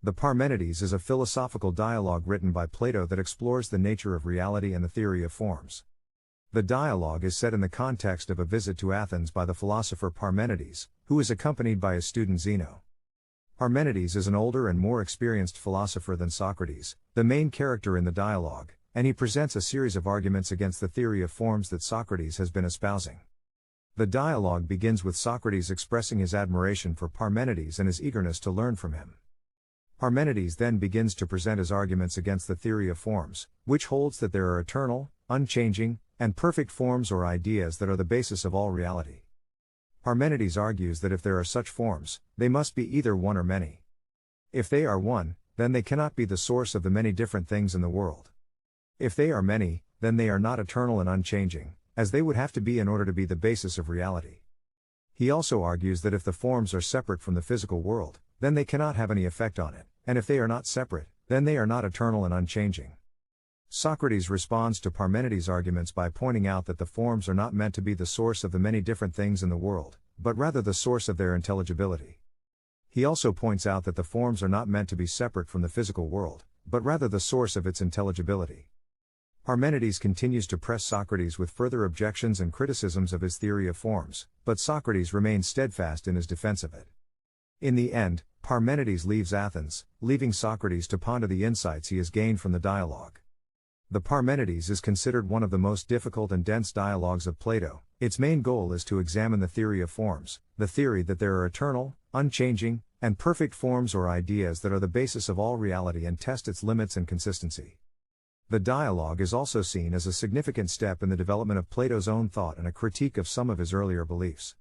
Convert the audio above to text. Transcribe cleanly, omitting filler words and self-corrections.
The Parmenides is a philosophical dialogue written by Plato that explores the nature of reality and the theory of forms. The dialogue is set in the context of a visit to Athens by the philosopher Parmenides, who is accompanied by his student Zeno. Parmenides is an older and more experienced philosopher than Socrates, the main character in the dialogue, and he presents a series of arguments against the theory of forms that Socrates has been espousing. The dialogue begins with Socrates expressing his admiration for Parmenides and his eagerness to learn from him. Parmenides then begins to present his arguments against the theory of forms, which holds that there are eternal, unchanging, and perfect forms or ideas that are the basis of all reality. Parmenides argues that if there are such forms, they must be either one or many. If they are one, then they cannot be the source of the many different things in the world. If they are many, then they are not eternal and unchanging, as they would have to be in order to be the basis of reality. He also argues that if the forms are separate from the physical world, then they cannot have any effect on it, and if they are not separate, then they are not eternal and unchanging. Socrates responds to Parmenides' arguments by pointing out that the forms are not meant to be the source of the many different things in the world, but rather the source of their intelligibility. He also points out that the forms are not meant to be separate from the physical world, but rather the source of its intelligibility. Parmenides continues to press Socrates with further objections and criticisms of his theory of forms, but Socrates remains steadfast in his defense of it. In the end, Parmenides leaves Athens, leaving Socrates to ponder the insights he has gained from the dialogue. The Parmenides is considered one of the most difficult and dense dialogues of Plato. Its main goal is to examine the theory of forms, the theory that there are eternal, unchanging, and perfect forms or ideas that are the basis of all reality, and test its limits and consistency. The dialogue is also seen as a significant step in the development of Plato's own thought and a critique of some of his earlier beliefs.